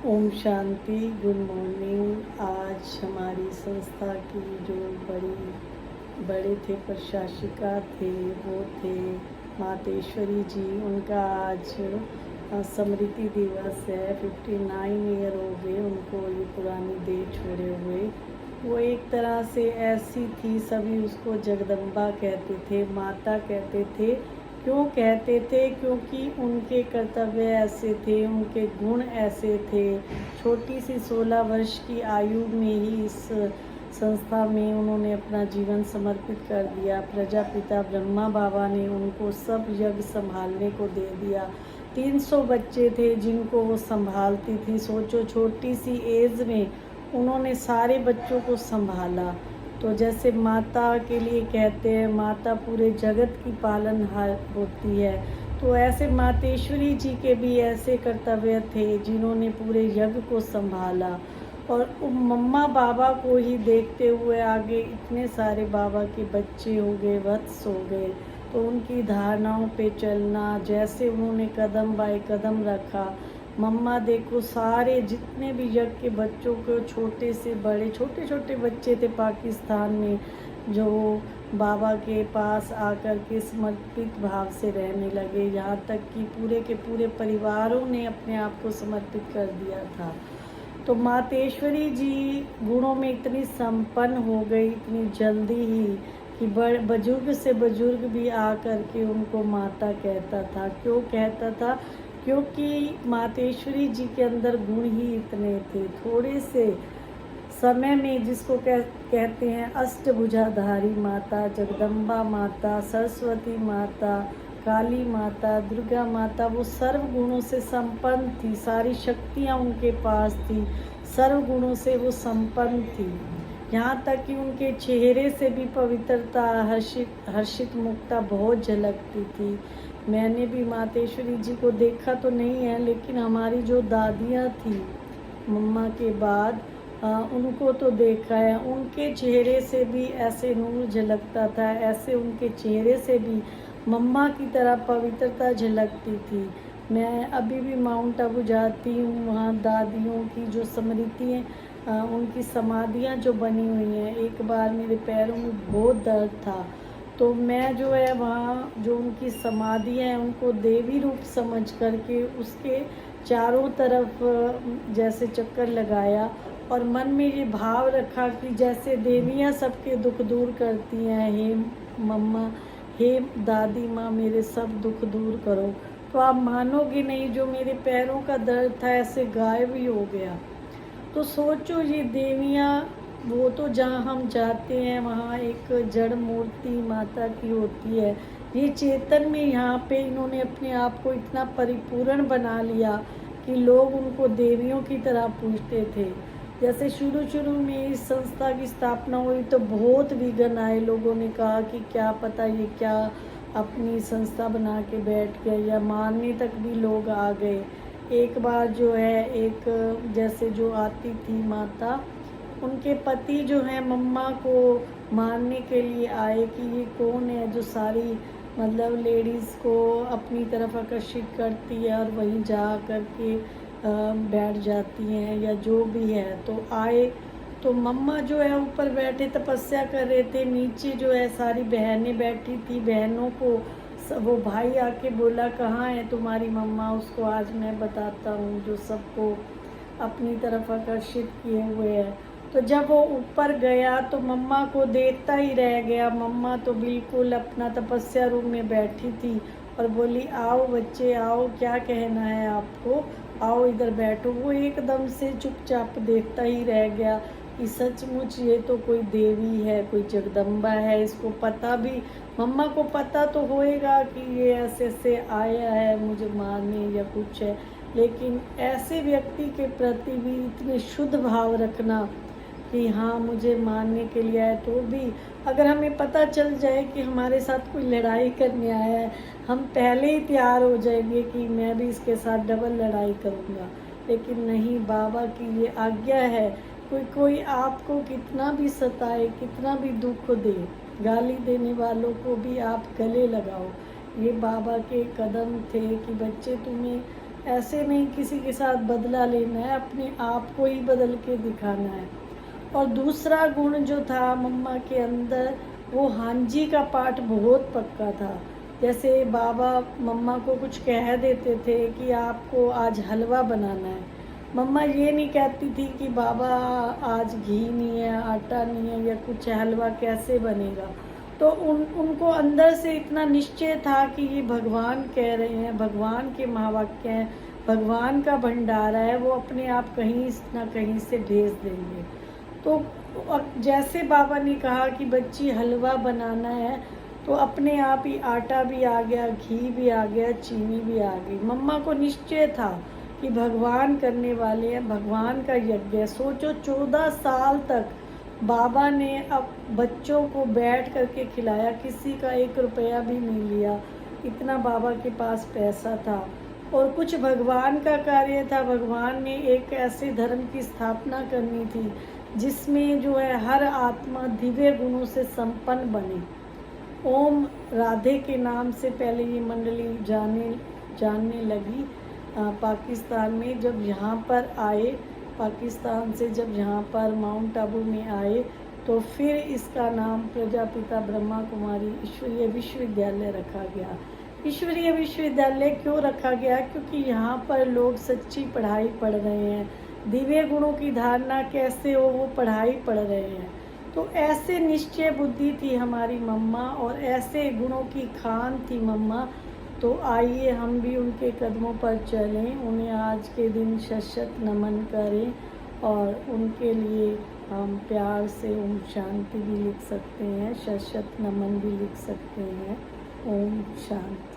Om Shanti. Good morning. आज हमारी संस्था की जो बड़े थे प्रशासिका थे वो थे मातेश्वरी जी। उनका आज स्मृति दिवस है। 59 ईयर हो गए उनको ये पुरानी देह छोड़े हुए। वो एक तरह से ऐसी थी, सभी उसको जगदम्बा कहते थे, माता कहते थे। क्यों कहते थे? क्योंकि उनके कर्तव्य ऐसे थे, उनके गुण ऐसे थे। छोटी सी 16 वर्ष की आयु में ही इस संस्था में उन्होंने अपना जीवन समर्पित कर दिया। प्रजापिता ब्रह्मा बाबा ने उनको सब यज्ञ संभालने को दे दिया। 300 बच्चे थे जिनको वो संभालती थी। सोचो, छोटी सी एज में उन्होंने सारे बच्चों को संभाला। तो जैसे माता के लिए कहते हैं, माता पूरे जगत की पालनहार होती है, तो ऐसे मातेश्वरी जी के भी ऐसे कर्तव्य थे जिन्होंने पूरे यज्ञ को संभाला। और मम्मा बाबा को ही देखते हुए आगे इतने सारे बाबा के बच्चे हो गए, वत्स हो गए। तो उनकी धारणाओं पे चलना, जैसे उन्होंने कदम बाय कदम रखा। मम्मा देखो, सारे जितने भी यज्ञ के बच्चों को, छोटे से बड़े, छोटे छोटे बच्चे थे पाकिस्तान में जो बाबा के पास आकर के समर्पित भाव से रहने लगे। यहाँ तक कि पूरे के पूरे परिवारों ने अपने आप को समर्पित कर दिया था। तो मातेश्वरी जी गुणों में इतनी संपन्न हो गई इतनी जल्दी ही कि बुजुर्ग से बुजुर्ग भी आकर के उनको माता कहता था। क्यों कहता था? क्योंकि मातेश्वरी जी के अंदर गुण ही इतने थे। थोड़े से समय में जिसको कहते हैं अष्टभुजाधारी माता, जगदम्बा माता, सरस्वती माता, काली माता, दुर्गा माता, वो सर्व गुणों से संपन्न थी। सारी शक्तियाँ उनके पास थी, सर्व गुणों से वो संपन्न थी। यहाँ तक कि उनके चेहरे से भी पवित्रता, हर्षित मुक्ता बहुत झलकती थी। मैंने भी मातेश्वरी जी को देखा तो नहीं है, लेकिन हमारी जो दादियाँ थी मम्मा के बाद उनको तो देखा है। उनके चेहरे से भी ऐसे नूर झलकता था, ऐसे उनके चेहरे से भी मम्मा की तरह पवित्रता झलकती थी। मैं अभी भी माउंट आबू जाती हूँ, वहाँ दादियों की जो स्मृतियाँ, उनकी समाधियाँ जो बनी हुई हैं। एक बार मेरे पैरों में बहुत दर्द था, तो मैं जो है वहाँ जो उनकी समाधियाँ हैं उनको देवी रूप समझ करके उसके चारों तरफ जैसे चक्कर लगाया और मन में ये भाव रखा कि जैसे देवियाँ सबके दुख दूर करती हैं, हे मम्मा, हे दादी माँ, मेरे सब दुख दूर करो। तो आप मानोगे नहीं, जो मेरे पैरों का दर्द था ऐसे गायब ही हो गया। तो सोचो, ये देवियाँ, वो तो जहाँ हम जाते हैं वहाँ एक जड़ मूर्ति माता की होती है। ये चेतन में यहाँ पे इन्होंने अपने आप को इतना परिपूर्ण बना लिया कि लोग उनको देवियों की तरह पूजते थे। जैसे शुरू में इस संस्था की स्थापना हुई तो बहुत विघ्न आए। लोगों ने कहा कि क्या पता ये क्या अपनी संस्था बना के बैठ गए, या मारने तक भी लोग आ गए। एक बार जो है, एक जैसे जो आती थी माता, उनके पति जो हैं मम्मा को मारने के लिए आए कि ये कौन है जो सारी मतलब लेडीज़ को अपनी तरफ आकर्षित करती है और वहीं जा कर के बैठ जाती हैं या जो भी है। तो आए तो मम्मा जो है ऊपर बैठे तपस्या कर रहे थे, नीचे जो है सारी बहनें बैठी थी। बहनों को वो भाई आके बोला, कहाँ है तुम्हारी मम्मा? उसको आज मैं बताता हूँ, जो सबको अपनी तरफ आकर्षित किए हुए है। तो जब वो ऊपर गया तो मम्मा को देखता ही रह गया। मम्मा तो बिल्कुल अपना तपस्या रूम में बैठी थी और बोली, आओ बच्चे आओ, क्या कहना है आपको, आओ इधर बैठो। वो एकदम से चुपचाप देखता ही रह गया कि सचमुच ये तो कोई देवी है, कोई जगदम्बा है। इसको पता भी, मम्मा को पता तो होएगा कि ये ऐसे ऐसे आया है मुझे मारने या कुछ है, लेकिन ऐसे व्यक्ति के प्रति भी इतने शुद्ध भाव रखना कि हाँ मुझे मारने के लिए आया, तो भी अगर हमें पता चल जाए कि हमारे साथ कोई लड़ाई करने आया है, हम पहले ही तैयार हो जाएंगे कि मैं भी इसके साथ डबल लड़ाई करूँगा। लेकिन नहीं, बाबा की ये आज्ञा है, कोई आपको कितना भी सताए, कितना भी दुख दे, गाली देने वालों को भी आप गले लगाओ। ये बाबा के कदम थे कि बच्चे तुम्हें ऐसे नहीं किसी के साथ बदला लेना है, अपने आप को ही बदल के दिखाना है। और दूसरा गुण जो था मम्मा के अंदर, वो हाँ जी का पाठ बहुत पक्का था। जैसे बाबा मम्मा को कुछ कह देते थे कि आपको आज हलवा बनाना है, मम्मा ये नहीं कहती थी कि बाबा आज घी नहीं है, आटा नहीं है या कुछ है, हलवा कैसे बनेगा। तो उनको अंदर से इतना निश्चय था कि ये भगवान कह रहे हैं, भगवान के महावाक्य हैं, भगवान का भंडारा है, वो अपने आप कहीं ना कहीं से भेज देंगे। तो जैसे बाबा ने कहा कि बच्ची हलवा बनाना है, तो अपने आप ही आटा भी आ गया, घी भी आ गया, चीनी भी आ गई। मम्मा को निश्चय था कि भगवान करने वाले हैं, भगवान का यज्ञ है। सोचो 14 साल तक बाबा ने अब बच्चों को बैठ करके खिलाया, किसी का 1 रुपया भी नहीं लिया, इतना बाबा के पास पैसा था। और कुछ भगवान का कार्य था, भगवान ने एक ऐसे धर्म की स्थापना करनी थी जिसमें जो है हर आत्मा दिव्य गुणों से संपन्न बने। ओम राधे के नाम से पहले ये मंडली जानने लगी पाकिस्तान में। जब यहाँ पर आए, पाकिस्तान से जब यहाँ पर माउंट आबू में आए, तो फिर इसका नाम प्रजापिता ब्रह्मा कुमारी ईश्वरीय विश्वविद्यालय रखा गया। ईश्वरीय विश्वविद्यालय क्यों रखा गया? क्योंकि यहाँ पर लोग सच्ची पढ़ाई पढ़ रहे हैं, दिव्य गुणों की धारणा कैसे हो वो पढ़ाई पढ़ रहे हैं। तो ऐसे निश्चय बुद्धि थी हमारी मम्मा और ऐसे गुणों की खान थी मम्मा। तो आइए हम भी उनके कदमों पर चलें, उन्हें आज के दिन शत नमन करें और उनके लिए हम प्यार से ओम शांति भी लिख सकते हैं, शत नमन भी लिख सकते हैं। ओम शांति।